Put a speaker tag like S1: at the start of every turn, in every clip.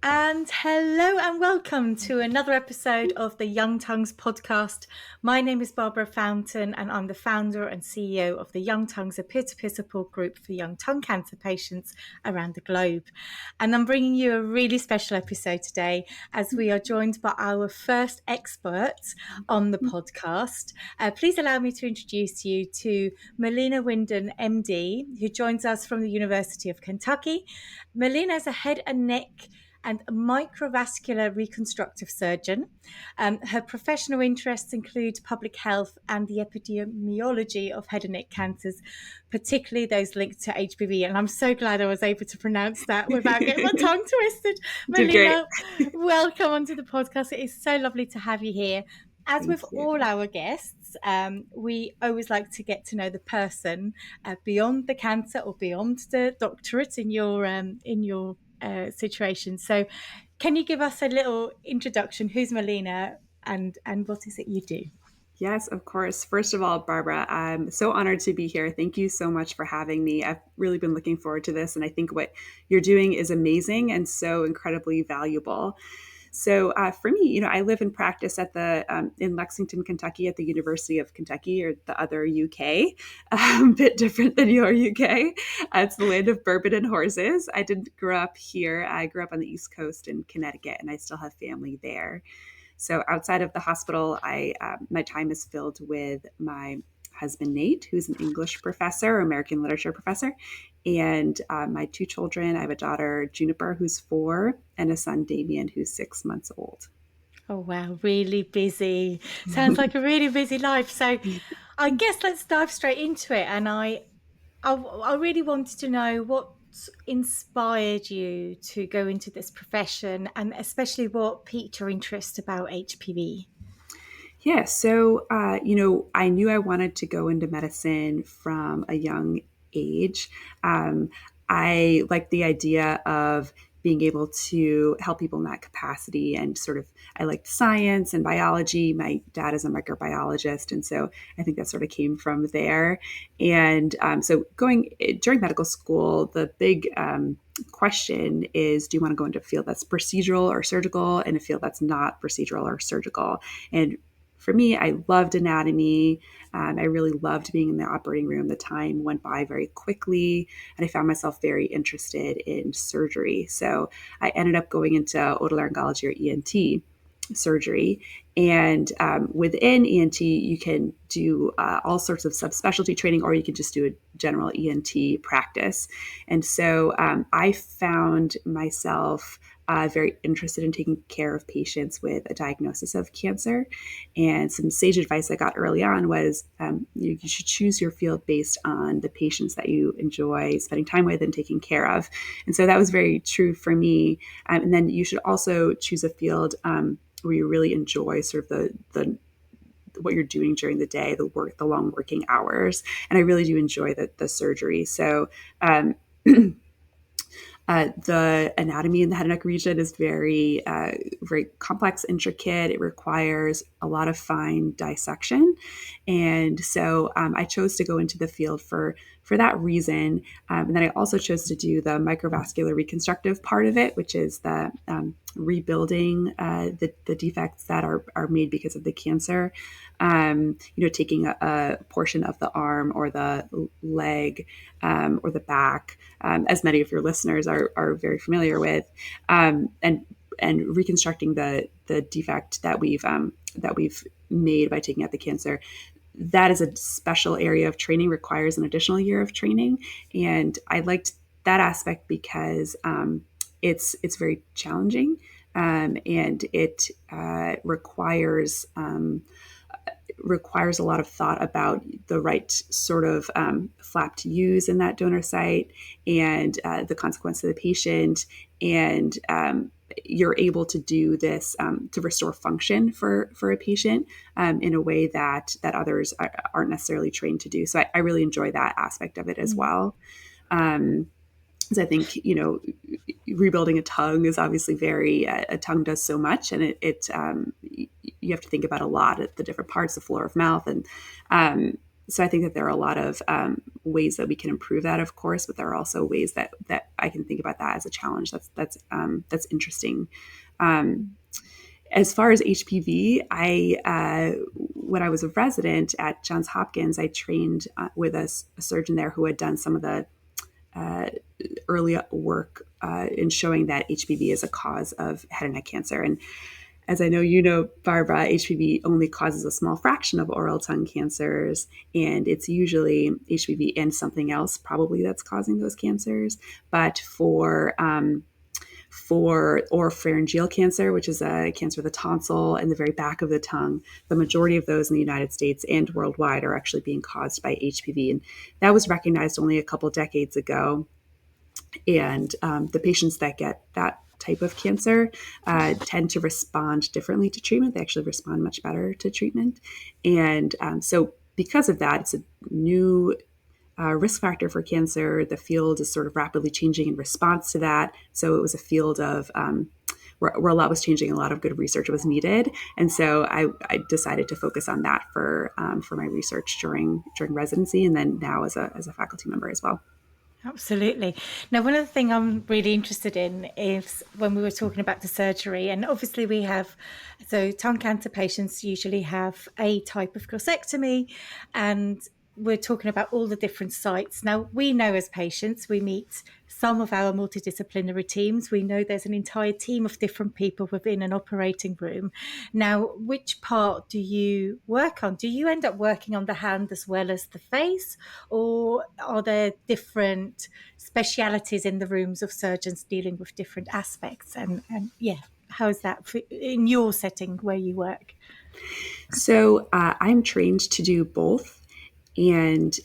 S1: And hello and welcome to another episode of the Young Tongues podcast. My name is Barbara Fountain and I'm the founder and CEO of the Young Tongues, a peer-to-peer support group for young tongue cancer patients around the globe. And I'm bringing you a really special episode today as we are joined by our first expert on the podcast. Please allow me to introduce you to Melina Windon, MD, who joins us from the University of Kentucky. Melina is a head and neck and a microvascular reconstructive surgeon. Her professional interests include public health and the epidemiology of head and neck cancers, particularly those linked to HPV. And I'm so glad I was able to pronounce that without getting my tongue twisted.
S2: Did great.
S1: Melina, welcome onto the podcast. It is so lovely to have you here. As
S2: Thank
S1: with
S2: you.
S1: all our guests, we always like to get to know the person beyond the cancer or beyond the doctorate in your situation. So, can you give us a little introduction? Who's Melina, and what is it you do?
S2: Yes, of course. First of all, Barbara, I'm so honored to be here. Thank you so much for having me. I've really been looking forward to this, and I think what you're doing is amazing and so incredibly valuable. So for me, I live in practice at the in Lexington, Kentucky, at the University of Kentucky, or the other UK, a bit different than your UK. It's the land of bourbon and horses. I didn't grow up here. I grew up on the East Coast in Connecticut, and I still have family there. So outside of the hospital, I my time is filled with my husband Nate, who's an English professor, American literature professor, and my two children. I have a daughter Juniper, who's 4, and a son Damien, who's 6 months old.
S1: Oh wow, really busy. Sounds like a really busy life. So, I guess let's dive straight into it. And I really wanted to know what inspired you to go into this profession, and especially what piqued your interest about HPV.
S2: Yeah, so I knew I wanted to go into medicine from a young age. I liked the idea of being able to help people in that capacity, and sort of I liked science and biology. My dad is a microbiologist, and so I think that sort of came from there. And so going during medical school, the big question is, do you want to go into a field that's procedural or surgical, and a field that's not procedural or surgical? And for me, I loved anatomy. I really loved being in the operating room. The time went by very quickly, and I found myself very interested in surgery. So I ended up going into otolaryngology, or ENT surgery. And within ENT, you can do all sorts of subspecialty training, or you can just do a general ENT practice. And so I found myself very interested in taking care of patients with a diagnosis of cancer. And some sage advice I got early on was you should choose your field based on the patients that you enjoy spending time with and taking care of. And so that was very true for me. And then you should also choose a field where you really enjoy sort of the what you're doing during the day, the long working hours. And I really do enjoy the surgery. So the anatomy in the head and neck region is very complex, intricate. It requires a lot of fine dissection, and so I chose to go into the field for that reason. And then I also chose to do the microvascular reconstructive part of it, which is the rebuilding the defects that are made because of the cancer. Taking a portion of the arm or the leg or the back, as many of your listeners are very familiar with, and reconstructing the defect that we've made by taking out the cancer. That is a special area of training, requires an additional year of training, and I liked that aspect because it's very challenging, and it requires a lot of thought about the right sort of flap to use in that donor site, and the consequence to the patient. And you're able to do this to restore function for a patient in a way that others aren't necessarily trained to do. So I really enjoy that aspect of it as well. Because I think, rebuilding a tongue is obviously a tongue does so much, and you have to think about a lot of the different parts, the floor of mouth. And so I think that there are a lot of ways that we can improve that, of course, but there are also ways that I can think about that as a challenge. That's interesting. Um, as far as HPV, when I was a resident at Johns Hopkins, I trained with a surgeon there who had done some of the uh, early work in showing that HPV is a cause of head and neck cancer. And as I know you know, Barbara, HPV only causes a small fraction of oral tongue cancers, and it's usually HPV and something else probably that's causing those cancers. But for oropharyngeal cancer, which is a cancer of the tonsil and the very back of the tongue, the majority of those in the United States and worldwide are actually being caused by HPV. And that was recognized only a couple decades ago. And the patients that get that type of cancer tend to respond differently to treatment. They actually respond much better to treatment. And so, because of that, it's a new risk factor for cancer. The field is sort of rapidly changing in response to that. So, it was a field of where a lot was changing, a lot of good research was needed, and so I decided to focus on that for my research during residency, and then now as a faculty member as well.
S1: Absolutely. Now, one of the things I'm really interested in is when we were talking about the surgery, and obviously we have, so tongue cancer patients usually have a type of gastrectomy, and we're talking about all the different sites. Now, we know as patients, we meet some of our multidisciplinary teams. We know there's an entire team of different people within an operating room. Now, which part do you work on? Do you end up working on the hand as well as the face, or are there different specialities in the rooms of surgeons dealing with different aspects? And yeah, how is that in your setting where you work?
S2: So I'm trained to do both. And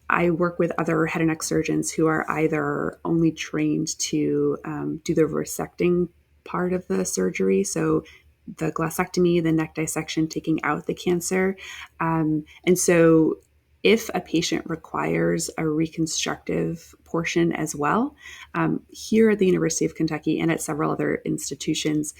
S2: I work with other head and neck surgeons who are either only trained to do the resecting part of the surgery, so the gastrectomy, the neck dissection, taking out the cancer. And so if a patient requires a reconstructive portion as well, here at the University of Kentucky and at several other institutions,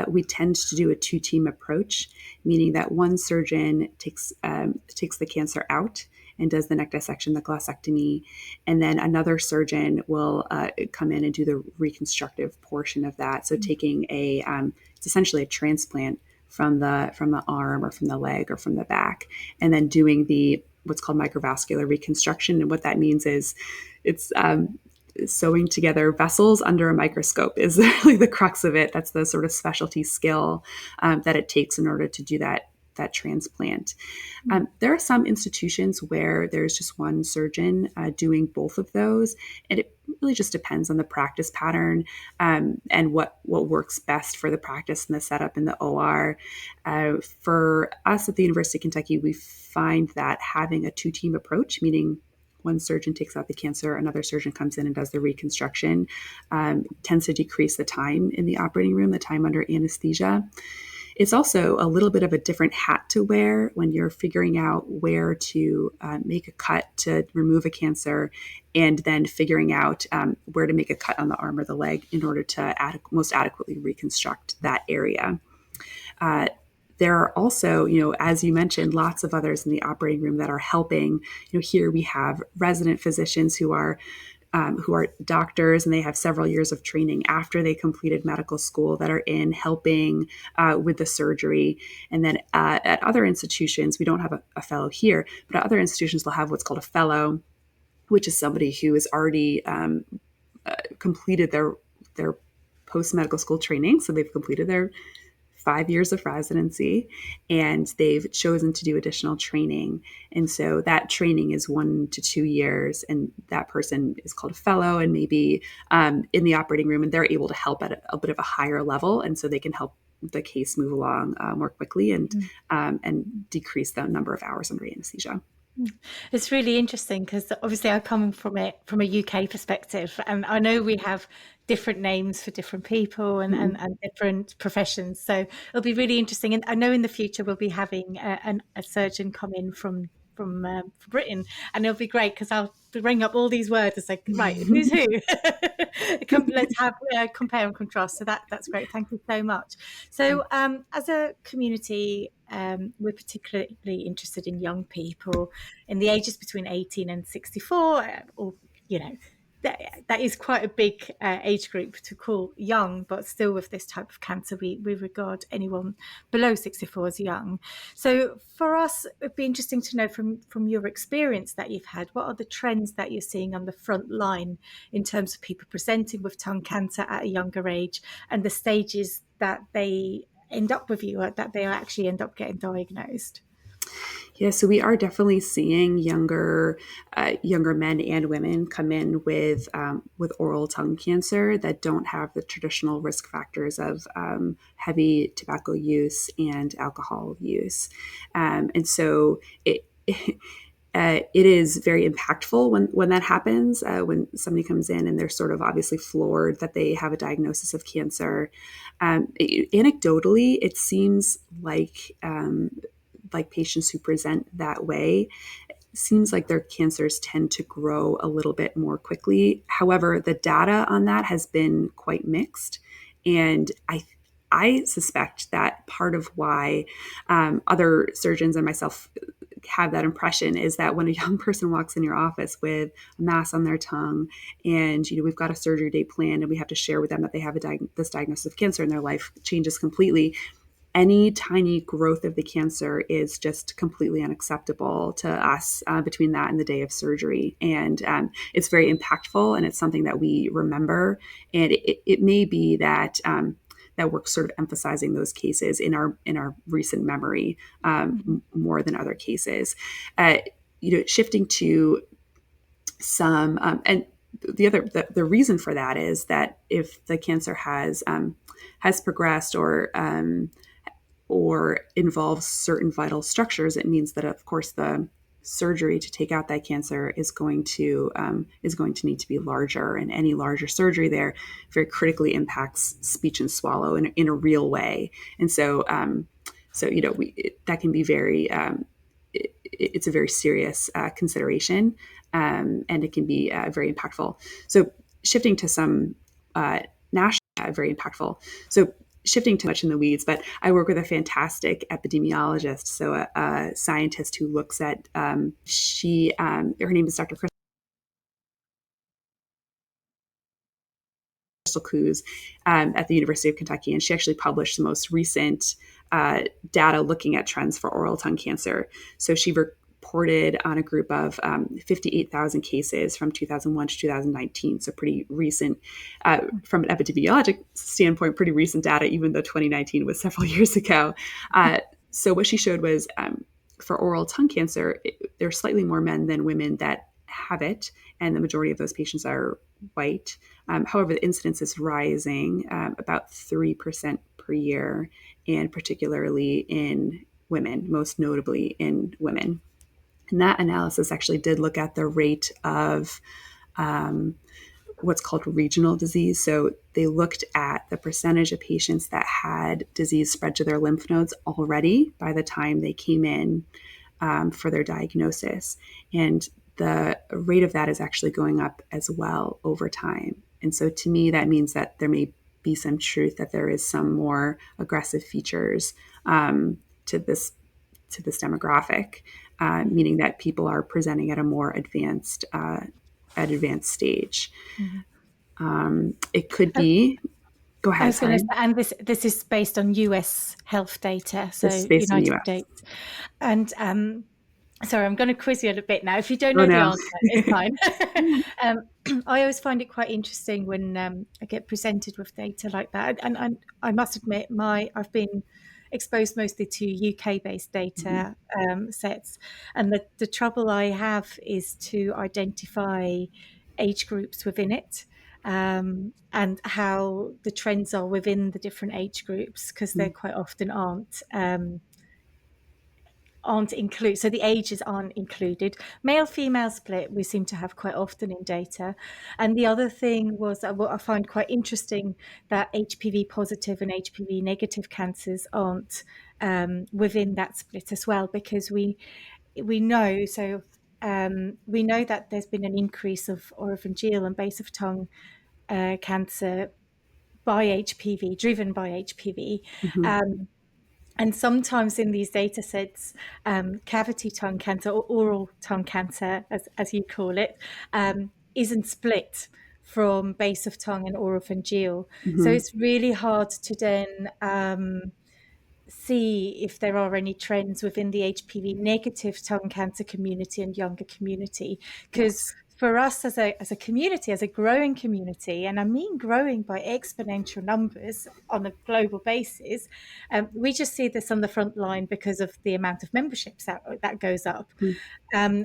S2: we tend to do a two-team approach, meaning that one surgeon takes the cancer out and does the neck dissection, the gastrectomy, and then another surgeon will come in and do the reconstructive portion of that. So taking it's essentially a transplant from the arm or from the leg or from the back, and then doing the what's called microvascular reconstruction. And what that means is it's sewing together vessels under a microscope is really the crux of it. That's the sort of specialty skill that it takes in order to do that transplant. There are some institutions where there's just one surgeon doing both of those, and it really just depends on the practice pattern and what works best for the practice and the setup in the OR. For us at the University of Kentucky, we find that having a two-team approach, meaning one surgeon takes out the cancer, another surgeon comes in and does the reconstruction, tends to decrease the time in the operating room, the time under anesthesia. It's also a little bit of a different hat to wear when you're figuring out where to make a cut to remove a cancer, and then figuring out where to make a cut on the arm or the leg in order to most adequately reconstruct that area. There are also, as you mentioned, lots of others in the operating room that are helping. Here we have resident physicians who are doctors, and they have several years of training after they completed medical school that are in helping with the surgery. And then at other institutions, we don't have a fellow here, but at other institutions, they'll have what's called a fellow, which is somebody who has already completed their post-medical school training. So they've completed their 5 years of residency, and they've chosen to do additional training. And so that training is 1 to 2 years, and that person is called a fellow and maybe in the operating room, and they're able to help at a bit of a higher level. And so they can help the case move along more quickly and decrease the number of hours under anesthesia.
S1: It's really interesting because obviously I come from it from a UK perspective, and I know we have different names for different people and different professions. So it'll be really interesting. And I know in the future we'll be having a surgeon come in from Britain, and it'll be great because I'll bring up all these words and say, right, who's who? Let's have compare and contrast. So that's great. Thank you so much. So as a community we're particularly interested in young people in the ages between 18 and 64, or, you know, that is quite a big age group to call young, but still with this type of cancer, we regard anyone below 64 as young. So for us, it'd be interesting to know from your experience that you've had, what are the trends that you're seeing on the front line in terms of people presenting with tongue cancer at a younger age and the stages that they end up with you, or that they actually end up getting diagnosed?
S2: Yeah, so we are definitely seeing younger men and women come in with oral tongue cancer that don't have the traditional risk factors of heavy tobacco use and alcohol use, and so it is very impactful when that happens. When somebody comes in and they're sort of obviously floored that they have a diagnosis of cancer. Anecdotally, it seems like patients who present that way, seems like their cancers tend to grow a little bit more quickly. However, the data on that has been quite mixed, and I suspect that part of why other surgeons and myself have that impression is that when a young person walks in your office with a mass on their tongue, and we've got a surgery date planned, and we have to share with them that they have this diagnosis of cancer, and their life changes completely, any tiny growth of the cancer is just completely unacceptable to us between that and the day of surgery. And it's very impactful, and it's something that we remember. And it may be that that we're sort of emphasizing those cases in our recent memory more than other cases. Shifting to some and the reason for that is that if the cancer has progressed or involves certain vital structures, it means that, of course, the surgery to take out that cancer is going to need to be larger, and any larger surgery there very critically impacts speech and swallow in a real way. And so, that can be very it's a very serious consideration, and it can be very impactful. So, shifting to some national, very impactful. So, shifting too much in the weeds, but I work with a fantastic epidemiologist, so a scientist who looks at her name is Dr. Crystal Coos at the University of Kentucky, and she actually published the most recent data looking at trends for oral tongue cancer. So she reported on a group of 58,000 cases from 2001 to 2019. So pretty recent, from an epidemiologic standpoint, pretty recent data, even though 2019 was several years ago. So what she showed was for oral tongue cancer, there are slightly more men than women that have it, and the majority of those patients are white. However, the incidence is rising about 3% per year, and particularly in women, most notably in women. And that analysis actually did look at the rate of what's called regional disease. So they looked at the percentage of patients that had disease spread to their lymph nodes already by the time they came in for their diagnosis. And the rate of that is actually going up as well over time. And so to me, that means that there may be some truth that there is some more aggressive features to this demographic, meaning that people are presenting at a more advanced stage. It could be. Go ahead.
S1: I was going to say, and this is based on US health data, so
S2: This is based in the
S1: United
S2: US.
S1: States. And sorry, I'm going to quiz you a bit now. If you don't
S2: Oh,
S1: know the
S2: no.
S1: answer, it's fine. I always find it quite interesting when I get presented with data like that. And I must admit, I've been exposed mostly to UK-based data sets. And the trouble I have is to identify age groups within it. And how the trends are within the different age groups, because they quite often aren't included. So the ages aren't included. Male female split we seem to have quite often in data. And the other thing was what I find quite interesting, that HPV positive and HPV negative cancers aren't within that split as well, because we know we know that there's been an increase of oropharyngeal and base of tongue cancer by HPV, driven by HPV.
S2: Mm-hmm.
S1: And sometimes in these data sets, cavity tongue cancer or oral tongue cancer, as you call it, isn't split from base of tongue and oropharyngeal. So
S2: Mhm.
S1: it's really hard to then see if there are any trends within the HPV negative tongue cancer community and younger community. Because
S2: Yes.
S1: for us as a community, as a growing community, and I mean growing by exponential numbers on a global basis, we just see this on the front line because of the amount of memberships that goes up.
S2: Mm.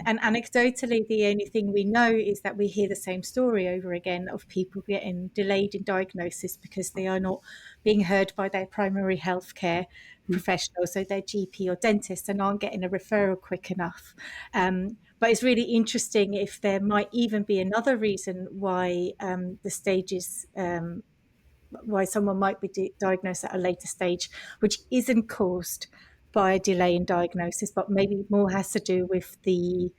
S1: And anecdotally, the only thing we know is that we hear the same story over again of people getting delayed in diagnosis because they are not being heard by their primary healthcare
S2: Mm.
S1: professional, so their GP or dentist, and aren't getting a referral quick enough. But it's really interesting if there might even be another reason why the stages. Why someone might be diagnosed at a later stage, which isn't caused by a delay in diagnosis, but maybe more has to do with the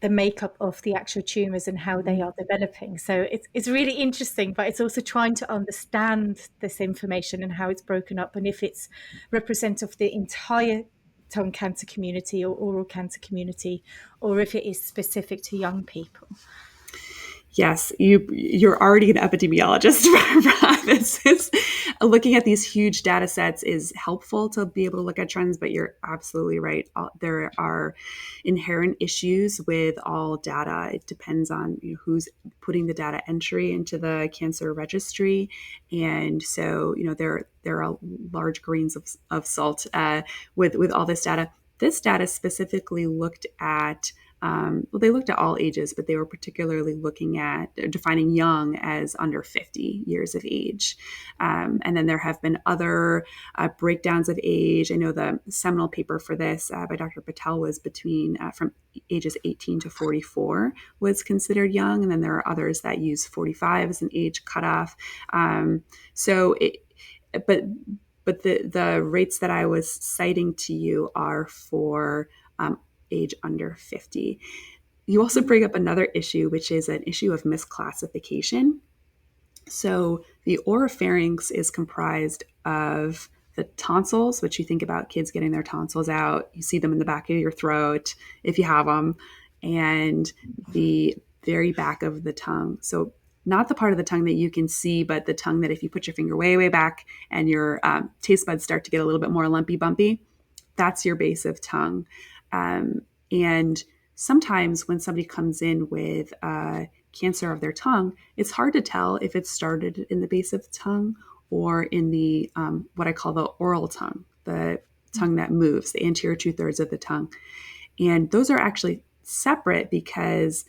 S1: makeup of the actual tumors and how they
S2: Mhm.
S1: are developing. So it's really interesting, but it's also trying to understand this information and how it's broken up, and if it's representative of the entire tongue cancer community or oral cancer community, or if it is specific to young people.
S2: Yes, you're already an epidemiologist. This is looking at these huge data sets is helpful to be able to look at trends, but you're absolutely right. There are inherent issues with all data. It depends on who's putting the data entry into the cancer registry, and so there are large grains of salt with all this data. This data specifically looked at well, they looked at all ages, but they were particularly looking at defining young as under 50 years of age. And then there have been other breakdowns of age. I know the seminal paper for this by Dr. Patel was between from ages 18 to 44 was considered young. And then there are others that use 45 as an age cutoff. So it, but the rates that I was citing to you are for age under 50. You also bring up another issue, which is an issue of misclassification. So the oropharynx is comprised of the tonsils, which you think about kids getting their tonsils out. You see them in the back of your throat if you have them, and the very back of the tongue. So not the part of the tongue that you can see, but the tongue that if you put your finger way, way back and your taste buds start to get a little bit more lumpy, bumpy, that's your base of tongue. And sometimes when somebody comes in with cancer of their tongue, it's hard to tell if it started in the base of the tongue or in the what I call the oral tongue, the tongue that moves, the anterior 2/3 of the tongue. And those are actually separate because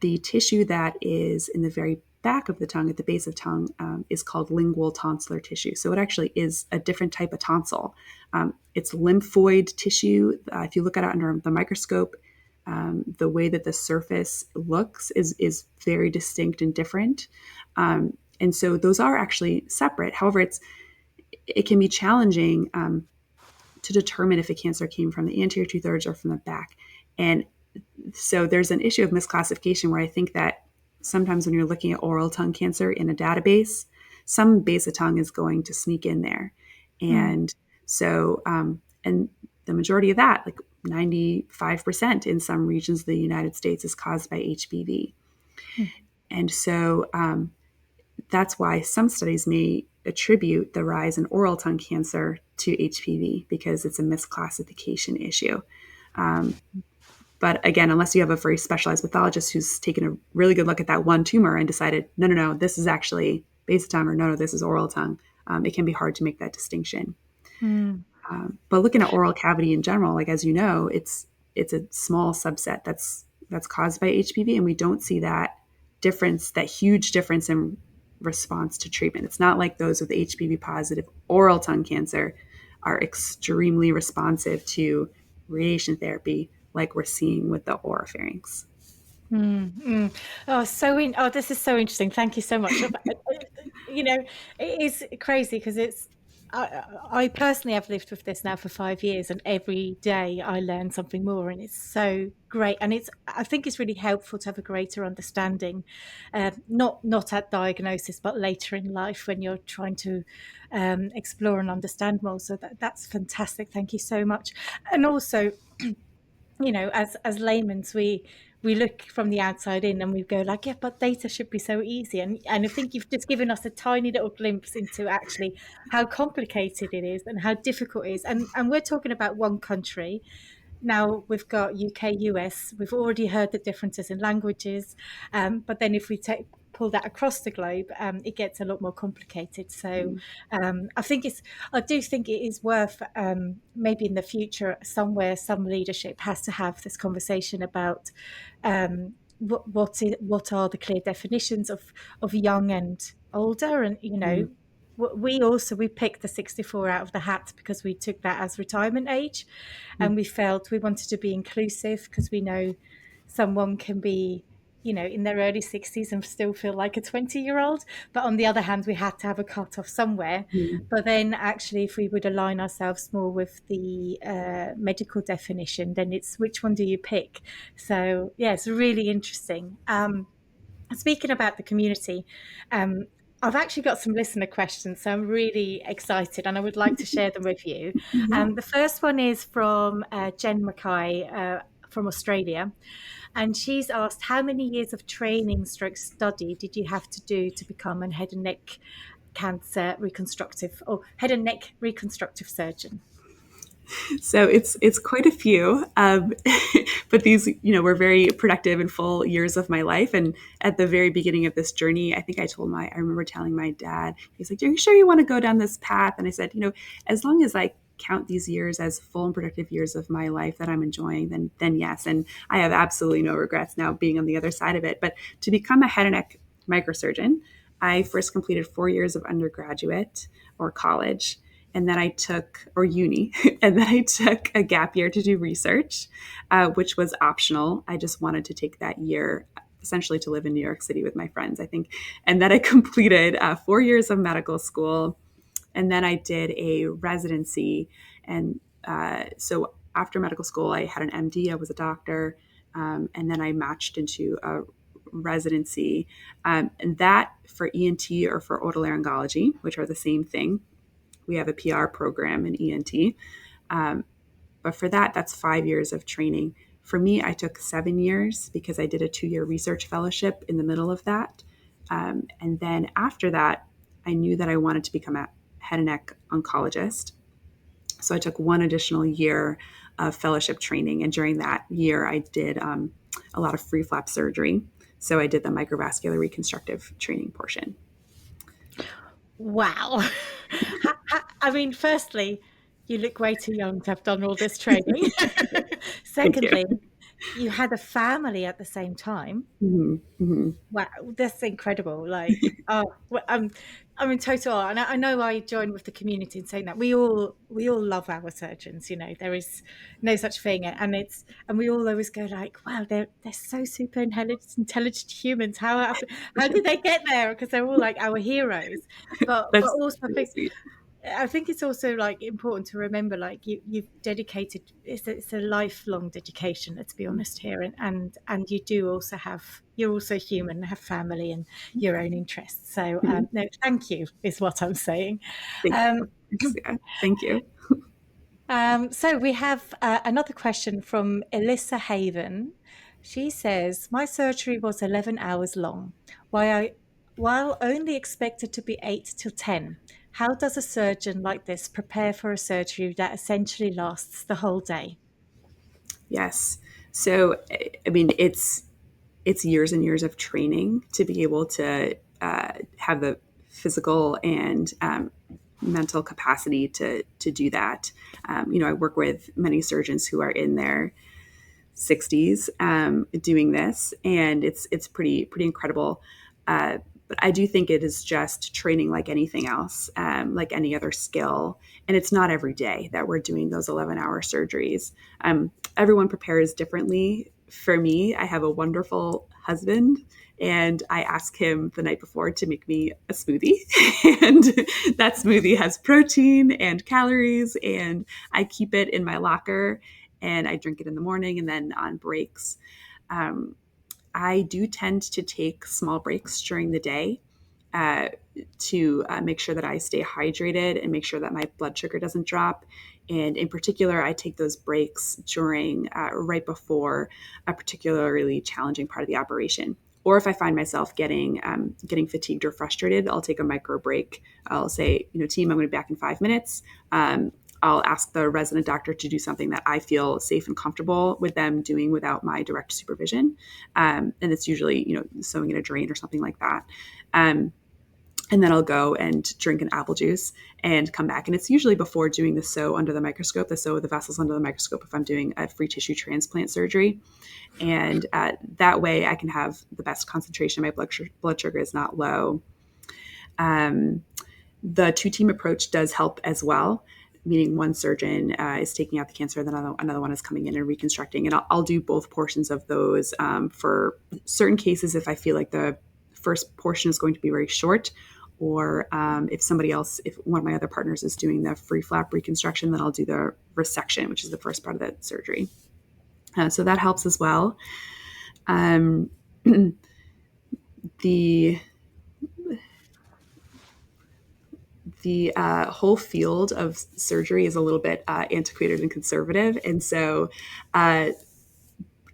S2: the tissue that is in the very back of the tongue, at the base of tongue, is called lingual tonsillar tissue. So it actually is a different type of tonsil. It's lymphoid tissue. If you look at it under the microscope, the way that the surface looks is very distinct and different. And so those are actually separate. However, it can be challenging to determine if a cancer came from the anterior 2/3 or from the back. And so there's an issue of misclassification where I think that sometimes when you're looking at oral tongue cancer in a database, some base of tongue is going to sneak in there.
S1: Mm.
S2: And so, and the majority of that, like 95% in some regions of the United States, is caused by HPV.
S1: Mm.
S2: And so that's why some studies may attribute the rise in oral tongue cancer to HPV because it's a misclassification issue. But again, unless you have a very specialized pathologist who's taken a really good look at that one tumor and decided, no, this is actually base tongue, or no, this is oral tongue, it can be hard to make that distinction.
S1: Mm.
S2: But looking at oral cavity in general, like as you know, it's a small subset that's caused by HPV, and we don't see that difference, that huge difference in response to treatment. It's not like those with HPV positive oral tongue cancer are extremely responsive to radiation therapy like we're seeing with the oropharynx.
S1: Mm, mm. This is so interesting. Thank you so much. You know, it is crazy because it's I personally have lived with this now for 5 years, and every day I learn something more, and it's so great. And I think it's really helpful to have a greater understanding, not at diagnosis, but later in life when you're trying to explore and understand more. So that's fantastic. Thank you so much. And also, as laymen's, we look from the outside in and we go like, yeah, but data should be so easy. And I think you've just given us a tiny little glimpse into actually how complicated it is and how difficult it is. And we're talking about one country. Now we've got UK, US. We've already heard the differences in languages, but then if we pull that across the globe, it gets a lot more complicated. So I do think it is worth maybe in the future somewhere some leadership has to have this conversation about what are the clear definitions of young and older, and
S2: Mm,
S1: we picked the 64 out of the hat because we took that as retirement age, and we felt we wanted to be inclusive because we know someone can be in their early 60s and still feel like a 20-year-old, but on the other hand we had to have a cut off somewhere.
S2: mm,
S1: But then actually if we would align ourselves more with the medical definition, then it's which one do you pick. So yeah, it's really interesting. Speaking about the community, um, I've actually got some listener questions, so I'm really excited and I would like to share them with you.
S2: yeah.
S1: The first one is from Jen Mackay from Australia. And she's asked, how many years of training stroke study did you have to do to become a head and neck cancer reconstructive or head and neck reconstructive surgeon?
S2: So it's quite a few, but these were very productive and full years of my life. And at the very beginning of this journey, I remember telling my dad, he's like, "Are you sure you want to go down this path?" And I said, as long as I count these years as full and productive years of my life that I'm enjoying, then yes. And I have absolutely no regrets now being on the other side of it. But to become a head and neck microsurgeon, I first completed 4 years of undergraduate or college, and then I took, or uni, and then I took a gap year to do research, which was optional. I just wanted to take that year essentially to live in New York City with my friends, I think. And then I completed 4 years of medical school, and then I did a residency. And so after medical school, I had an MD, I was a doctor, and then I matched into a residency. And that for ENT or for otolaryngology, which are the same thing. We have a PR program in ENT. Um, but for that, that's 5 years of training. For me, I took 7 years because I did a 2-year research fellowship in the middle of that. And then after that, I knew that I wanted to become a head and neck oncologist. So I took one additional year of fellowship training. And during that year, I did a lot of free flap surgery. So I did the microvascular reconstructive training portion.
S1: Wow. I mean, firstly, you look way too young to have done all this training.
S2: Thank you.
S1: Secondly, you had a family at the same time.
S2: Mm-hmm, mm-hmm,
S1: Wow, that's incredible. Like, oh, I'm in total awe. And I know I join with the community in saying that we all love our surgeons. There is no such thing, and we all always go like, wow, they're so super intelligent humans. How did they get there? Because they're all like our heroes. But
S2: That's
S1: also,
S2: really sweet.
S1: I think it's also like important to remember, like you've dedicated. It's a lifelong dedication. Let's be honest here, and you do also you're also human, have family and your own interests. So
S2: Mhm.
S1: no, thank you is what I'm saying.
S2: Thank you.
S1: Um,
S2: Yeah, thank you.
S1: so we have another question from Elissa Haven. She says, "My surgery was 11 hours long. While only expected to be 8 till 10, how does a surgeon like this prepare for a surgery that essentially lasts the whole day?"
S2: Yes. So, I mean, it's years and years of training to be able to have the physical and mental capacity to do that. I work with many surgeons who are in their 60s doing this, and it's pretty incredible. But I do think it is just training like anything else, like any other skill. And it's not every day that we're doing those 11-hour surgeries. Everyone prepares differently. For me, I have a wonderful husband And I ask him the night before to make me a smoothie. And that smoothie has protein and calories, and I keep it in my locker and I drink it in the morning and then on breaks. Um, I do tend to take small breaks during the day uh, to make sure that I stay hydrated and make sure that my blood sugar doesn't drop. And in particular, I take those breaks during right before a particularly challenging part of the operation. Or if I find myself getting fatigued or frustrated, I'll take a micro break. I'll say, team, I'm going to be back in 5 minutes. I'll ask the resident doctor to do something that I feel safe and comfortable with them doing without my direct supervision. And it's usually, sewing in a drain or something like that. And then I'll go and drink an apple juice and come back. And it's usually before doing the sew under the microscope, the sew of the vessels under the microscope, if I'm doing a free tissue transplant surgery. And that way I can have the best concentration. My blood sugar is not low. The two-team approach does help as well, meaning one surgeon is taking out the cancer, then another one is coming in and reconstructing. And I'll do both portions of those for certain cases if I feel like the first portion is going to be very short, or if one of my other partners is doing the free flap reconstruction, then I'll do the resection, which is the first part of the surgery. So that helps as well. The whole field of surgery is a little bit antiquated and conservative. And so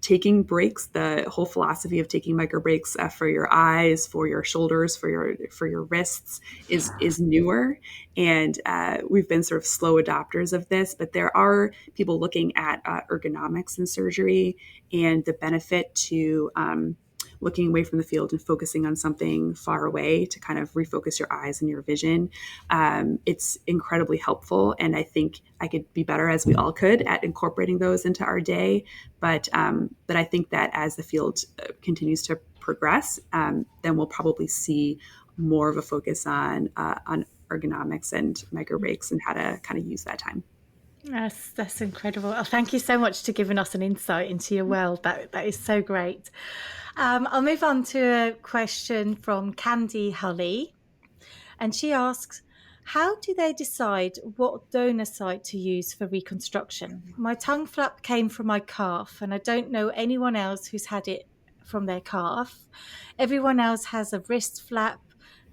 S2: taking breaks, the whole philosophy of taking micro breaks for your eyes, for your shoulders, for your wrists is newer. And we've been sort of slow adopters of this, but there are people looking at ergonomics in surgery and the benefit to looking away from the field and focusing on something far away to kind of refocus your eyes and your vision. It's incredibly helpful. And I think I could be better, as we all could, at incorporating those into our day. But I think that as the field continues to progress, then we'll probably see more of a focus on ergonomics and micro breaks and how to kind of use that time.
S1: That's incredible. Oh, thank you so much for giving us an insight into your world. That is so great. I'll move on to a question from Candy Hully. And she asks, how do they decide what donor site to use for reconstruction? My tongue flap came from my calf, and I don't know anyone else who's had it from their calf. Everyone else has a wrist flap.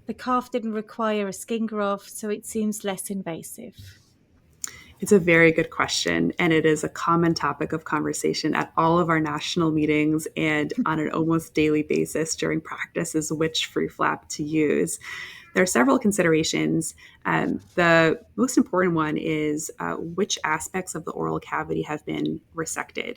S1: The calf didn't require a skin graft, so it seems less invasive.
S2: It's a very good question, and it is a common topic of conversation at all of our national meetings and on an almost daily basis during practice is which free flap to use. There are several considerations. The most important one is which aspects of the oral cavity have been resected,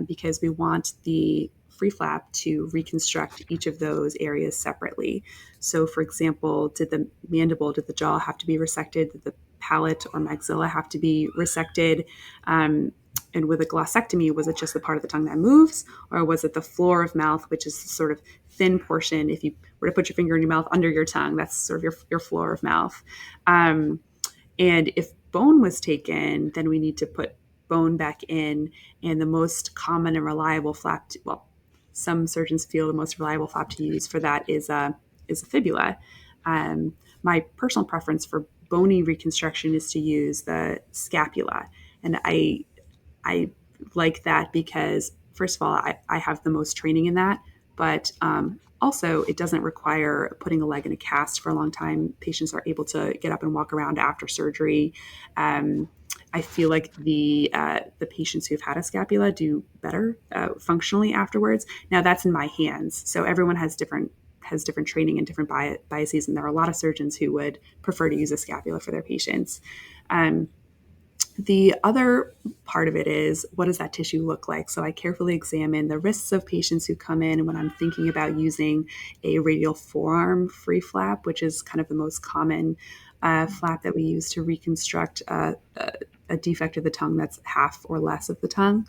S2: because we want the free flap to reconstruct each of those areas separately. So, for example, did the jaw have to be resected? Did the palate or maxilla have to be resected? And with a glossectomy, was it just the part of the tongue that moves, or was it the floor of mouth, which is the sort of thin portion? If you were to put your finger in your mouth under your tongue, that's sort of your floor of mouth. And if bone was taken, then we need to put bone back in. And the most common and reliable flap, some surgeons feel the most reliable flap to use for that is a fibula. My personal preference for bony reconstruction is to use the scapula. And I like that because, first of all, I have the most training in that, but also it doesn't require putting a leg in a cast for a long time. Patients are able to get up and walk around after surgery. I feel like the patients who've had a scapula do better functionally afterwards. Now that's in my hands. So everyone has different training and different biases, and there are a lot of surgeons who would prefer to use a scapula for their patients. The other part of it is, what does that tissue look like? So I carefully examine the wrists of patients who come in when I'm thinking about using a radial forearm free flap, which is kind of the most common flap that we use to reconstruct a defect of the tongue that's half or less of the tongue.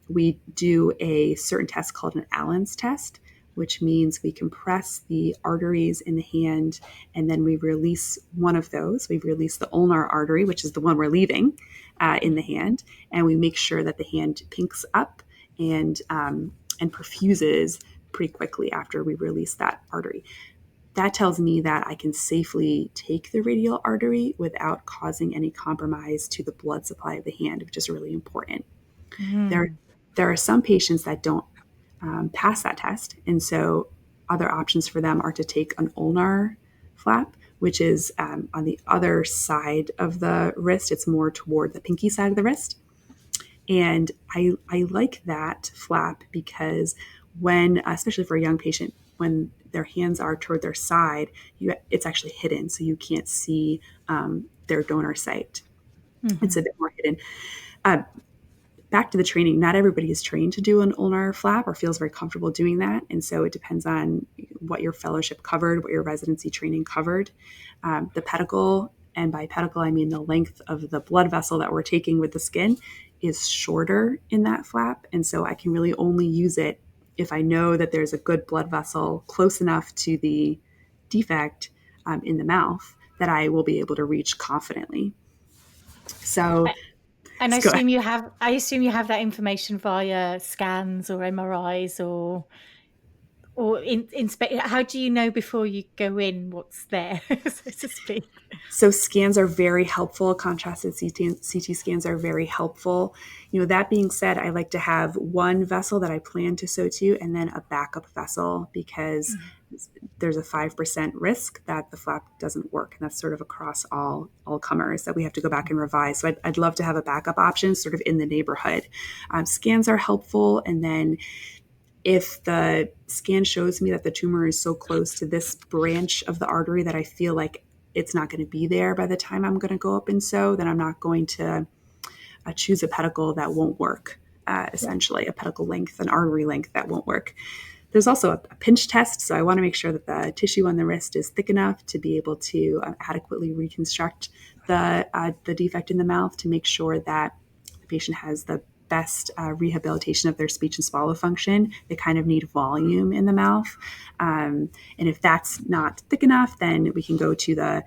S2: We do a certain test called an Allen's test, which means we compress the arteries in the hand and then we release one of those. We release the ulnar artery, which is the one we're leaving in the hand, and we make sure that the hand pinks up and perfuses pretty quickly after we release that artery. That tells me that I can safely take the radial artery without causing any compromise to the blood supply of the hand, which is really important. There,
S1: Mm.
S2: there are some patients that don't pass that test, and so other options for them are to take an ulnar flap, which is on the other side of the wrist. It's more toward the pinky side of the wrist. And I like that flap because when, especially for a young patient, when their hands are toward their side, it's actually hidden, so you can't see their donor site. It's a
S1: Hmm.
S2: bit more hidden. Uh, Back to the training, not everybody is trained to do an ulnar flap or feels very comfortable doing that. And so it depends on what your fellowship covered, what your residency training covered. The pedicle, and by pedicle, I mean the length of the blood vessel that we're taking with the skin, is shorter in that flap. And so I can really only use it if I know that there's a good blood vessel close enough to the defect in the mouth that I will be able to reach confidently. So,
S1: And
S2: let's go ahead.
S1: I assume you have that information via scans or MRIs or how do you know before you go in what's there, so to speak?
S2: So scans are very helpful. Contrasted CT scans are very helpful. That being said, I like to have one vessel that I plan to sew to and then a backup vessel because there's a 5% risk that the flap doesn't work. And that's sort of across all comers that we have to go back and revise. So I'd love to have a backup option sort of in the neighborhood. Scans are helpful. And then if the scan shows me that the tumor is so close to this branch of the artery that I feel like it's not going to be there by the time I'm going to go up and sew, then I'm not going to choose a pedicle that won't work,
S1: Yeah.
S2: essentially, a pedicle length, an artery length that won't work. There's also a pinch test, so I want to make sure that the tissue on the wrist is thick enough to be able to adequately reconstruct the defect in the mouth to make sure that the patient has the best rehabilitation of their speech and swallow function. They kind of need volume in the mouth. And if that's not thick enough, then we can go to the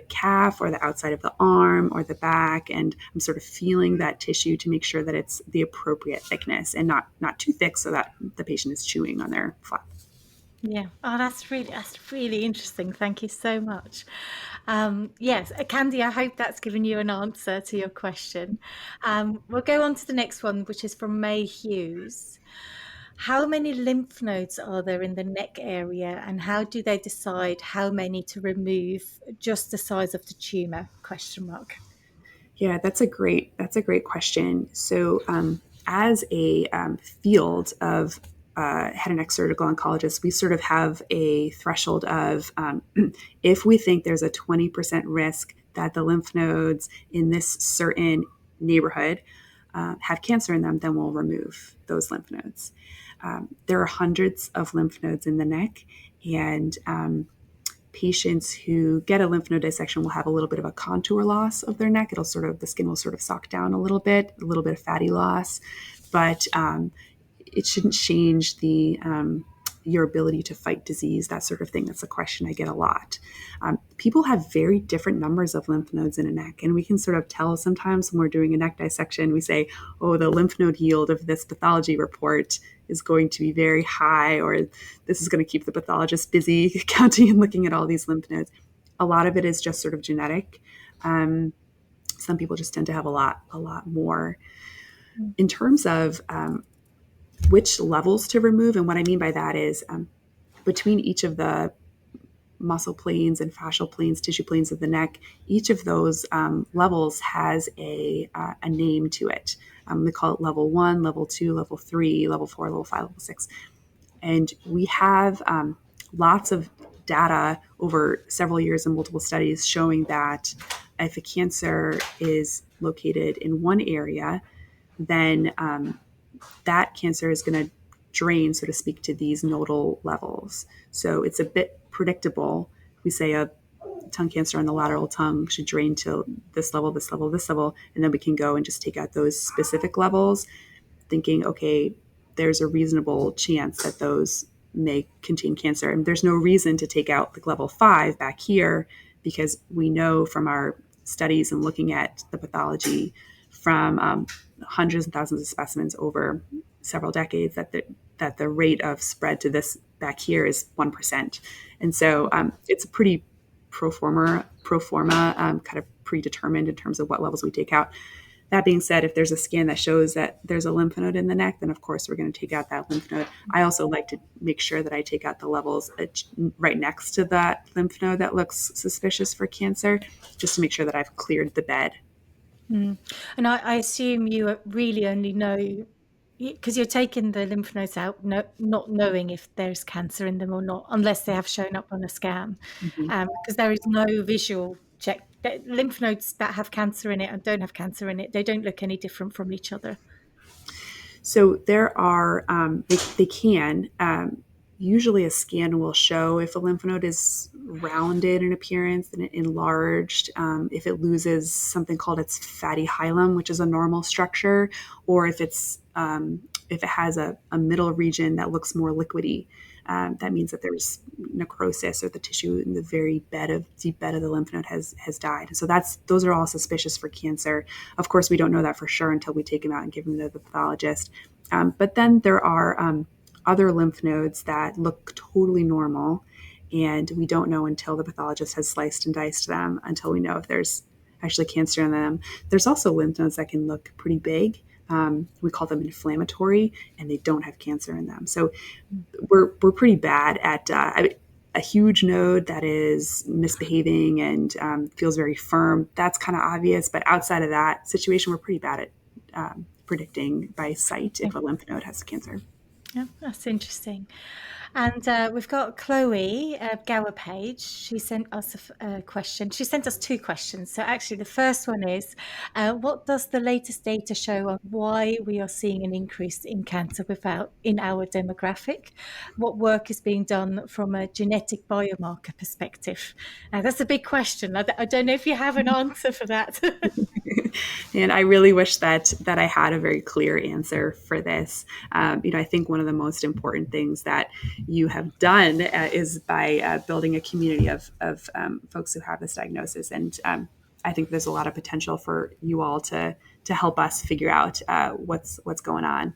S2: calf or the outside of the arm or the back, and I'm sort of feeling that tissue to make sure that it's the appropriate thickness and not too thick so that the patient is chewing on their flap.
S1: Yeah. Oh, that's really interesting. Thank you so much. Yes, Candy, I hope that's given you an answer to your question. We'll go on to the next one, which is from May Hughes. How many lymph nodes are there in the neck area, and how do they decide how many to remove? Just the size of the tumor? Question mark.
S2: Yeah, that's a great question. So, as a field of head and neck surgical oncologists, we sort of have a threshold of if we think there's a 20% risk that the lymph nodes in this certain neighborhood have cancer in them, then we'll remove those lymph nodes. There are hundreds of lymph nodes in the neck, and patients who get a lymph node dissection will have a little bit of a contour loss of their neck. The skin will sort of sock down a little bit of fatty loss, but it shouldn't change your ability to fight disease, that sort of thing. That's a question I get a lot. People have very different numbers of lymph nodes in a neck, and we can sort of tell sometimes when we're doing a neck dissection, we say, oh, the lymph node yield of this pathology report is going to be very high, or this is going to keep the pathologist busy counting and looking at all these lymph nodes. A lot of it is just sort of genetic. Some people just tend to have a lot more. In terms of which levels to remove, and what I mean by that is between each of the muscle planes and fascial planes, tissue planes of the neck, each of those levels has a name to it. We call it level 1, level 2, level 3, level 4, level 5, level 6. And we have lots of data over several years and multiple studies showing that if a cancer is located in one area, then that cancer is going to drain, so to speak, to these nodal levels. So it's a bit predictable. We say a tongue cancer on the lateral tongue should drain to this level, this level, this level, and then we can go and just take out those specific levels, thinking, okay, there's a reasonable chance that those may contain cancer. And there's no reason to take out like level 5 back here because we know from our studies and looking at the pathology from hundreds and thousands of specimens over several decades that that the rate of spread to this back here is 1%. And so it's a pretty pro forma kind of predetermined in terms of what levels we take out. That being said, if there's a scan that shows that there's a lymph node in the neck, then of course we're going to take out that lymph node. I also like to make sure that I take out the levels right next to that lymph node that looks suspicious for cancer, just to make sure that I've cleared the bed.
S1: And I assume you really only know, because you're taking the lymph nodes out, not knowing if there's cancer in them or not, unless they have shown up on a scan,
S2: Mhm.
S1: because there is no visual check. Lymph nodes that have cancer in it and don't have cancer in it, they don't look any different from each other.
S2: So there are, they can, usually a scan will show if a lymph node is rounded in appearance and enlarged, if it loses something called its fatty hilum, which is a normal structure, or if if it has a middle region that looks more liquidy. That means that there's necrosis, or the tissue in the very deep bed of the lymph node has died. So those are all suspicious for cancer. Of course, we don't know that for sure until we take them out and give them to the pathologist. But then there are other lymph nodes that look totally normal, and we don't know until the pathologist has sliced and diced them, until we know if there's actually cancer in them. There's also lymph nodes that can look pretty big. We call them inflammatory, and they don't have cancer in them. So we're pretty bad at a huge node that is misbehaving and feels very firm. That's kind of obvious, but outside of that situation, we're pretty bad at predicting by sight if a lymph node has cancer.
S1: Yeah, that's interesting. And we've got Chloe Gower Page. She sent us a question. She sent us two questions. So actually, the first one is, what does the latest data show on why we are seeing an increase in cancer in our demographic? What work is being done from a genetic biomarker perspective? That's a big question. I don't know if you have an answer for that.
S2: And I really wish that I had a very clear answer for this. I think one of the most important things that you have done is by building a community of folks who have this diagnosis. And I think there's a lot of potential for you all to help us figure out what's going on.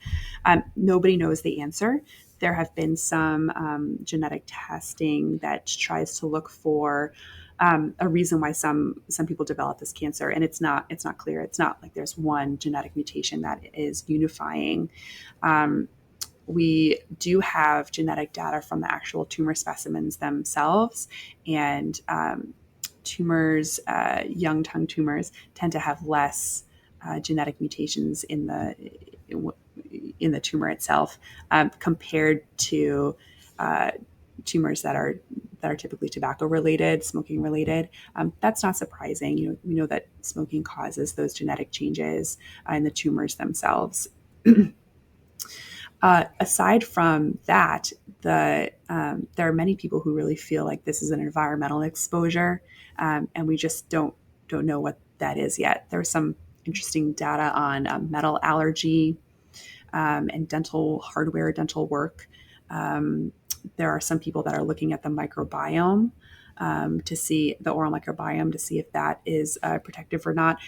S2: Nobody knows the answer. There have been some genetic testing that tries to look for a reason why some people develop this cancer, and it's not clear. It's not like there's one genetic mutation that is unifying. We do have genetic data from the actual tumor specimens themselves, and tumors, young tongue tumors, tend to have less genetic mutations in the tumor itself compared to tumors that are typically tobacco related, smoking related. That's not surprising. We know that smoking causes those genetic changes in the tumors themselves. Aside from that, there are many people who really feel like this is an environmental exposure, and we just don't know what that is yet. There's some interesting data on metal allergy and dental hardware, dental work. There are some people that are looking at the microbiome to see the oral microbiome to see if that is protective or not.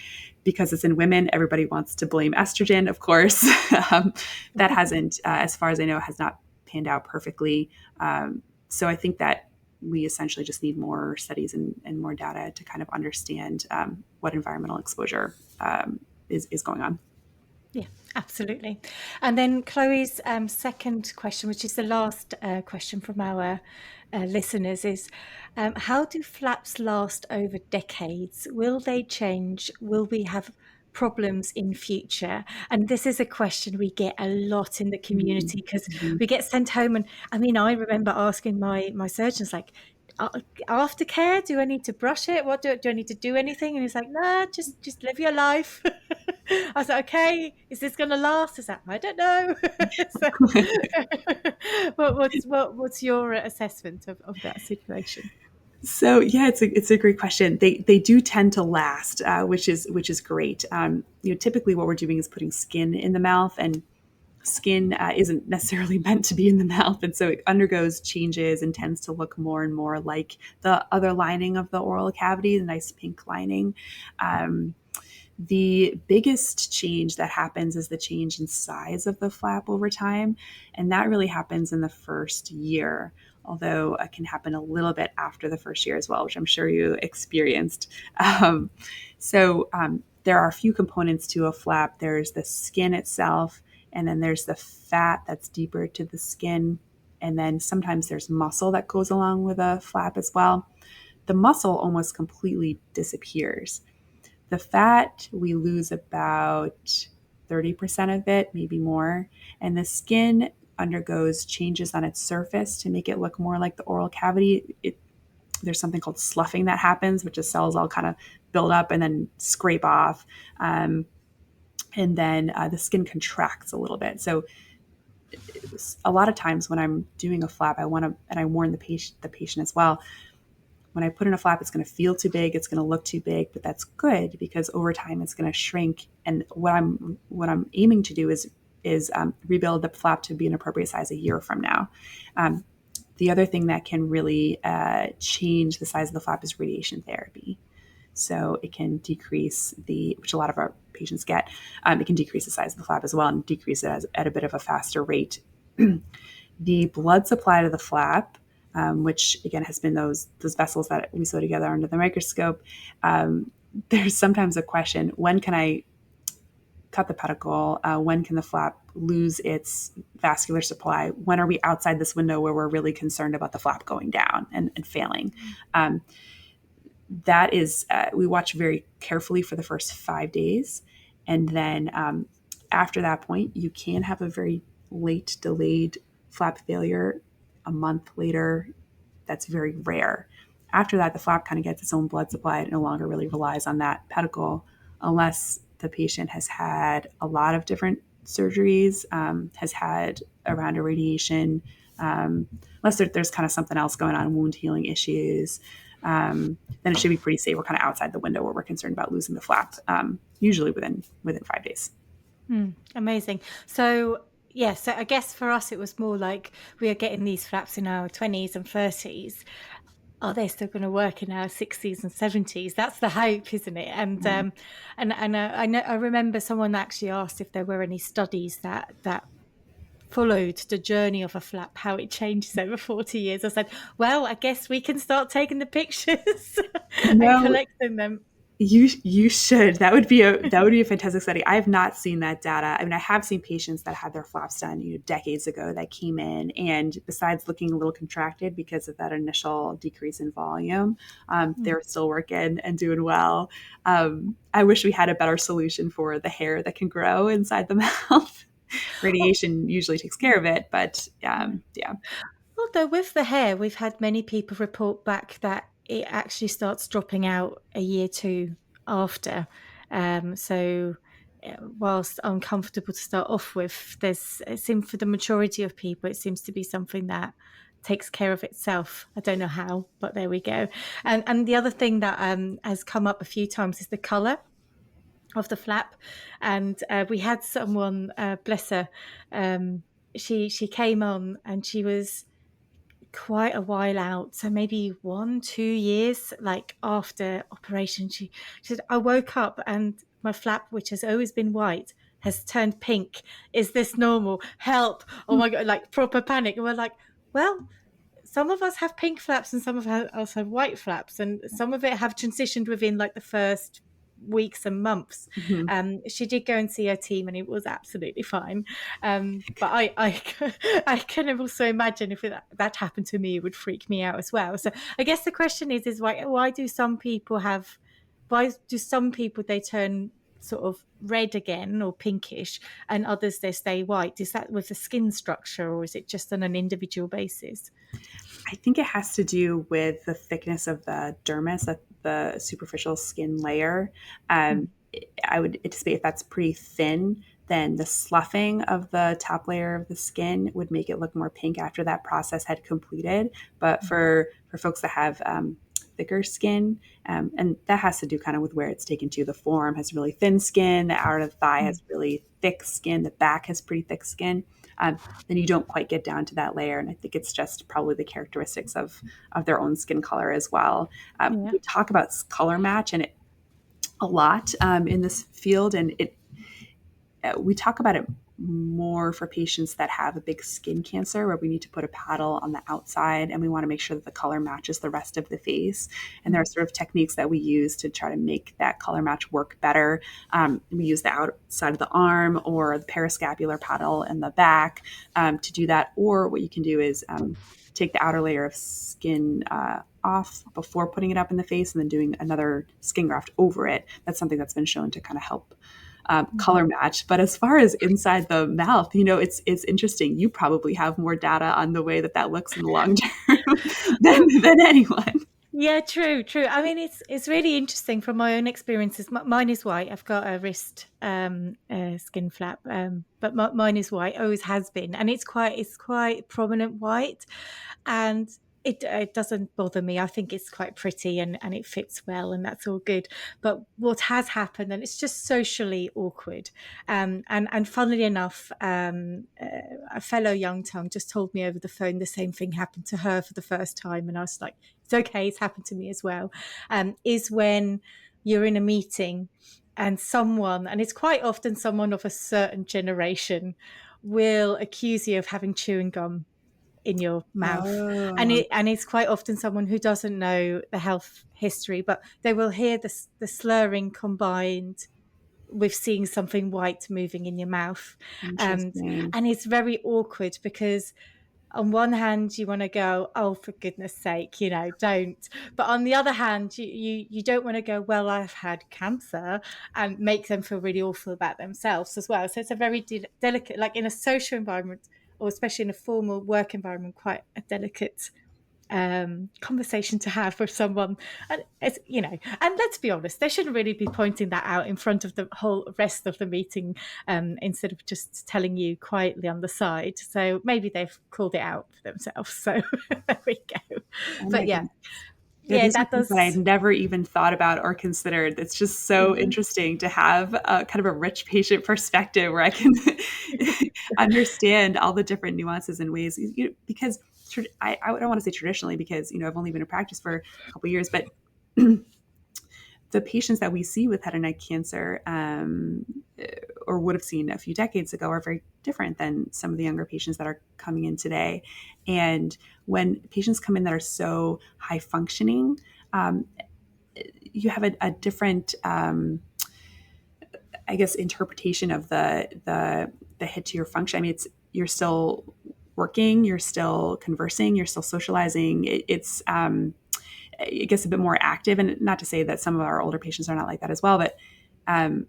S2: Because it's in women, everybody wants to blame estrogen, of course. That hasn't, as far as I know, has not panned out perfectly. So I think that we essentially just need more studies and more data to kind of understand what environmental exposure is going on.
S1: Yeah, absolutely. And then Chloe's second question, which is the last question from our listeners, is how do flaps last over decades? Will they change? Will we have problems in future? And this is a question we get a lot in the community, because
S2: Mm-hmm.
S1: we get sent home, and I mean, I remember asking my surgeons, like, aftercare, do I need to brush it? What do I need to do anything? And he's like, nah, just live your life. I was like, okay, is this going to last? Is that, I don't know. So, what's your assessment of that situation?
S2: So yeah, it's a great question. They do tend to last, which is great. Typically what we're doing is putting skin in the mouth, and skin isn't necessarily meant to be in the mouth, and so it undergoes changes and tends to look more and more like the other lining of the oral cavity, the nice pink lining. The biggest change that happens is the change in size of the flap over time. And that really happens in the first year, although it can happen a little bit after the first year as well, which I'm sure you experienced. Um, there are a few components to a flap. There's the skin itself, and then there's the fat that's deeper to the skin. And then sometimes there's muscle that goes along with a flap as well. The muscle almost completely disappears. The fat, we lose about 30% of it, maybe more. And the skin undergoes changes on its surface to make it look more like the oral cavity. There's something called sloughing that happens, which is cells all kind of build up and then scrape off. And then the skin contracts a little bit. So a lot of times when I'm doing a flap, I want to, and I warn the patient as well, when I put in a flap, it's going to feel too big, it's going to look too big, but that's good because over time it's going to shrink. And what I'm aiming to do is rebuild the flap to be an appropriate size a year from now. The other thing that can really change the size of the flap is radiation therapy. So it can decrease which a lot of our patients get, it can decrease the size of the flap as well and decrease it at a bit of a faster rate. The blood supply to the flap, which again has been those vessels that we saw together under the microscope. There's sometimes a question: when can I cut the pedicle? When can the flap lose its vascular supply? When are we outside this window where we're really concerned about the flap going down and failing? That is, we watch very carefully for the first 5 days, and then after that point, you can have a very late, delayed flap failure a month later. That's very rare. After that, the flap kind of gets its own blood supply. It no longer really relies on that pedicle unless the patient has had a lot of different surgeries, has had a round of radiation, unless there's kind of something else going on, wound healing issues. Then it should be pretty safe. We're kind of outside the window where we're concerned about losing the flap, usually within 5 days.
S1: Amazing. So, yeah, so I guess for us, it was more like we are getting these flaps in our 20s and 30s. Are they still going to work in our 60s and 70s? That's the hope, isn't it? And I remember someone actually asked if there were any studies that followed the journey of a flap, how it changes over 40 years. I said, well, I guess we can start taking the pictures and
S2: No,
S1: collecting them.
S2: you should. That would be a fantastic study. I have not seen that data. I mean, I have seen patients that had their flaps done, decades ago that came in, and besides looking a little contracted because of that initial decrease in volume, they're still working and doing well. I wish we had a better solution for the hair that can grow inside the mouth. Radiation usually takes care of it, but yeah.
S1: Although with the hair, we've had many people report back that it actually starts dropping out a year or two after. So whilst uncomfortable to start off with, it seems for the majority of people, it seems to be something that takes care of itself. I don't know how, but there we go. And the other thing that has come up a few times is the colour of the flap. And we had someone, bless her, she came on and she was quite a while out, so maybe 1-2 years like after operation. She said, I woke up and my flap, which has always been white, has turned pink. Is this normal? Help. Oh my god, like proper panic. And we're like, well, some of us have pink flaps and some of us have white flaps, and some of it have transitioned within like the first weeks and months.
S2: Mhm.
S1: She did go and see her team and it was absolutely fine. But I I can also imagine if that happened to me, it would freak me out as well. So I guess the question is why do some people they turn sort of red again or pinkish and others they stay white? Is that with the skin structure or is it just on an individual basis?
S2: I think it has to do with the thickness of the dermis, the superficial skin layer. I would anticipate if that's pretty thin, then the sloughing of the top layer of the skin would make it look more pink after that process had completed. But for folks that have thicker skin, and that has to do kind of with where it's taken to. The forearm has really thin skin, the outer of the thigh has really thick skin, the back has pretty thick skin. Then you don't quite get down to that layer. And I think it's just probably the characteristics of their own skin color as well.
S1: Yeah.
S2: We talk about color match, and a lot in this field, and we talk about it more for patients that have a big skin cancer where we need to put a paddle on the outside and we want to make sure that the color matches the rest of the face. And there are sort of techniques that we use to try to make that color match work better. We use the outside of the arm or the periscapular paddle in the back to do that. Or what you can do is take the outer layer of skin off before putting it up in the face and then doing another skin graft over it. That's something that's been shown to kind of help color match. But as far as inside the mouth, it's interesting. You probably have more data on the way that looks in the long term than anyone.
S1: Yeah, true. I mean, it's really interesting from my own experiences. Mine is white. I've got a wrist skin flap, but mine is white. Always has been, and it's quite prominent white, and it doesn't bother me. I think it's quite pretty and it fits well, and that's all good. But what has happened, and it's just socially awkward, and funnily enough, a fellow young tongue just told me over the phone the same thing happened to her for the first time, and I was like, it's okay, it's happened to me as well. Is when you're in a meeting and it's quite often someone of a certain generation, will accuse you of having chewing gum in your mouth,
S2: Oh,
S1: and it's quite often someone who doesn't know the health history, but they will hear the slurring combined with seeing something white moving in your mouth,
S2: interesting.
S1: and it's very awkward because on one hand you want to go, oh, for goodness sake, don't, but on the other hand you don't want to go, well, I've had cancer, and make them feel really awful about themselves as well. So it's a very delicate, like in a social environment, or especially in a formal work environment, quite a delicate conversation to have with someone. And it's, and let's be honest, they shouldn't really be pointing that out in front of the whole rest of the meeting, instead of just telling you quietly on the side. So maybe they've called it out for themselves. So there we go.
S2: Oh my
S1: But yeah,
S2: goodness. Yeah,
S1: yeah,
S2: these are
S1: that
S2: things that I'd
S1: does.
S2: never even thought about or considered. It's just so
S1: Mhm.
S2: interesting to have a kind of a rich patient perspective where I can understand all the different nuances and ways. Because I don't want to say traditionally because I've only been in practice for a couple of years, but the patients that we see with head and neck cancer, or would have seen a few decades ago, are very different than some of the younger patients that are coming in today. And when patients come in that are so high functioning, you have a different, I guess, interpretation of the hit to your function. I mean, you're still working, you're still conversing, you're still socializing. It's I guess a bit more active, and not to say that some of our older patients are not like that as well, but um,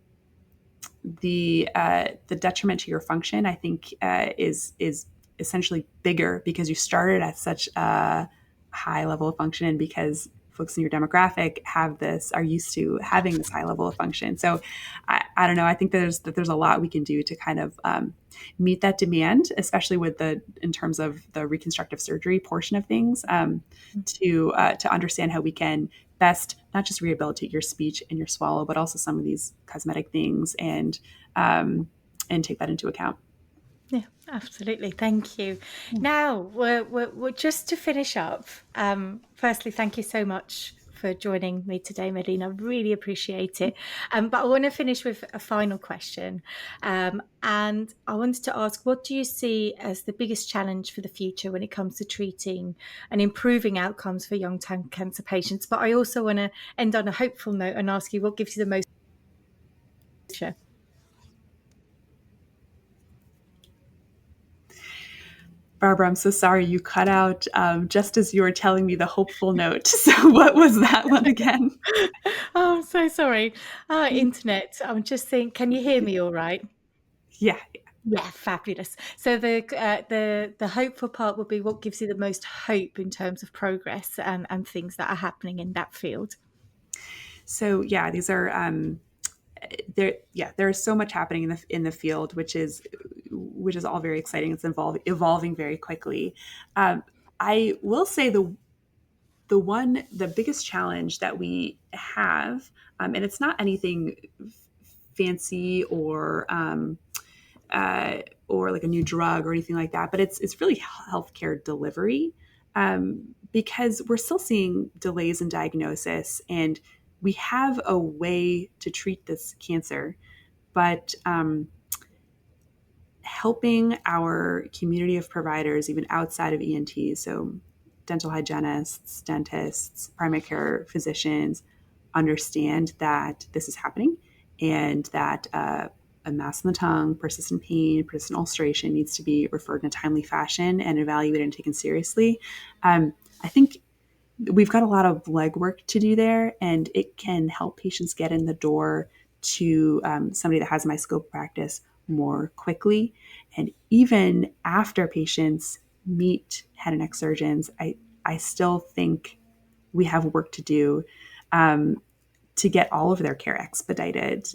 S2: the detriment to your function, I think, is essentially bigger because you started at such a high level of function, and because folks in your demographic are used to having this high level of function. So I don't know. I think that there's a lot we can do to kind of meet that demand, especially in terms of the reconstructive surgery portion of things, to understand how we can best not just rehabilitate your speech and your swallow, but also some of these cosmetic things, and take that into account.
S1: Yeah, absolutely. Thank you. Now, we're just to finish up. Firstly, thank you so much for joining me today, Melina. Really appreciate it. But I want to finish with a final question. And I wanted to ask, what do you see as the biggest challenge for the future when it comes to treating and improving outcomes for young cancer patients? But I also want to end on a hopeful note and ask you, what gives you the most pleasure?
S2: Barbara, I'm so sorry you cut out just as you were telling me the hopeful note. So, what was that one again?
S1: Oh, I'm so sorry. Internet. I'm just saying, can you hear me all right?
S2: Yeah.
S1: Yeah, fabulous. So the hopeful part would be, what gives you the most hope in terms of progress and things that are happening in that field?
S2: So, yeah, these are there. Yeah, there is so much happening in the field, which is all very exciting. It's evolving very quickly. I will say the biggest challenge that we have, and it's not anything fancy or like a new drug or anything like that, but it's really healthcare delivery, because we're still seeing delays in diagnosis, and we have a way to treat this cancer, but helping our community of providers, even outside of ENT, so dental hygienists, dentists, primary care physicians, understand that this is happening and that a mass in the tongue, persistent pain, persistent ulceration needs to be referred in a timely fashion and evaluated and taken seriously. I think we've got a lot of legwork to do there, and it can help patients get in the door to somebody that has my scope practice more quickly. And even after patients meet head and neck surgeons, I still think we have work to do to get all of their care expedited.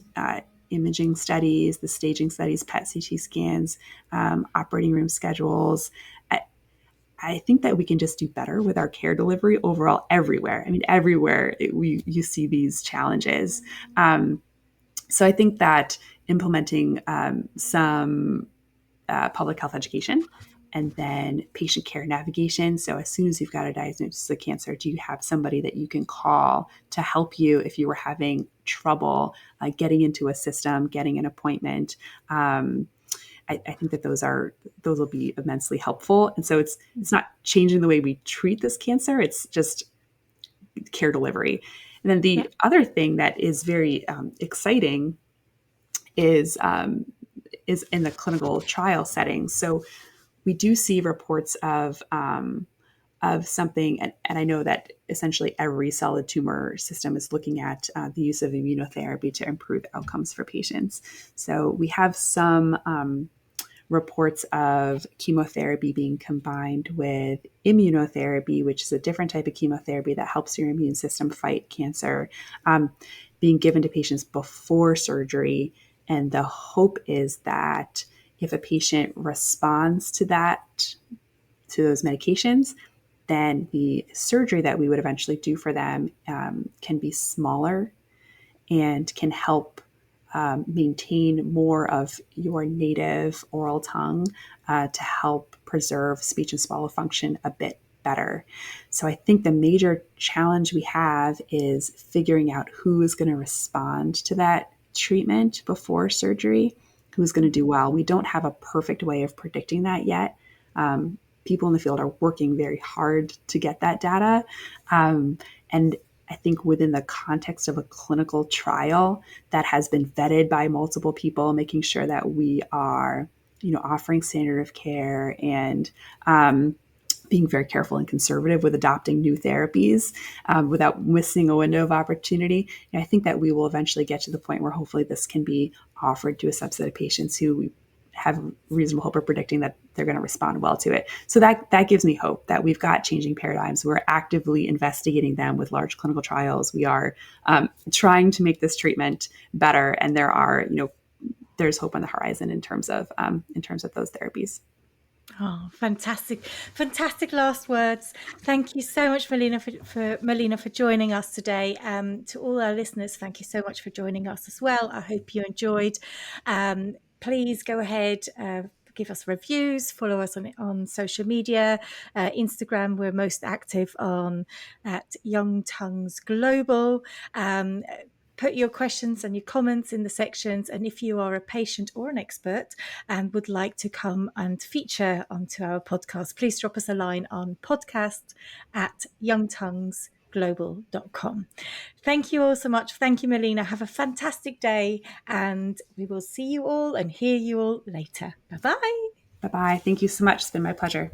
S2: Imaging studies, the staging studies, PET CT scans, operating room schedules. I think that we can just do better with our care delivery overall everywhere. I mean, everywhere you see these challenges. So I think that implementing some public health education and then patient care navigation. So as soon as you've got a diagnosis of cancer, do you have somebody that you can call to help you if you were having trouble getting into a system, getting an appointment? I think that those will be immensely helpful. And so it's not changing the way we treat this cancer. It's just care delivery. And then the other thing that is very exciting is in the clinical trial setting. So we do see reports of something, and I know that essentially every solid tumor system is looking at the use of immunotherapy to improve outcomes for patients. So we have some reports of chemotherapy being combined with immunotherapy, which is a different type of chemotherapy that helps your immune system fight cancer, being given to patients before surgery. And the hope is that if a patient responds to those medications, then the surgery that we would eventually do for them can be smaller and can help maintain more of your native oral tongue to help preserve speech and swallow function a bit better. So I think the major challenge we have is figuring out who is going to respond to that treatment before surgery, who's going to do well. We don't have a perfect way of predicting that yet. People in the field are working very hard to get that data. And I think within the context of a clinical trial that has been vetted by multiple people, making sure that we are, offering standard of care and being very careful and conservative with adopting new therapies without missing a window of opportunity. And I think that we will eventually get to the point where hopefully this can be offered to a subset of patients who we have reasonable hope of predicting that they're going to respond well to it. So that gives me hope that we've got changing paradigms. We're actively investigating them with large clinical trials. We are trying to make this treatment better, and there's hope on the horizon in terms of those therapies.
S1: Oh, fantastic. Fantastic last words. Thank you so much, Melina, for joining us today. To all our listeners, thank you so much for joining us as well. I hope you enjoyed. Please go ahead, give us reviews, follow us on social media. Instagram, we're most active on at Young Tongues Global. Put your questions and your comments in the sections. And if you are a patient or an expert and would like to come and feature onto our podcast, please drop us a line on podcast@youngtonguesglobal.com. Thank you all so much. Thank you, Melina. Have a fantastic day, and we will see you all and hear you all later. Bye-bye.
S2: Bye-bye. Thank you so much. It's been my pleasure.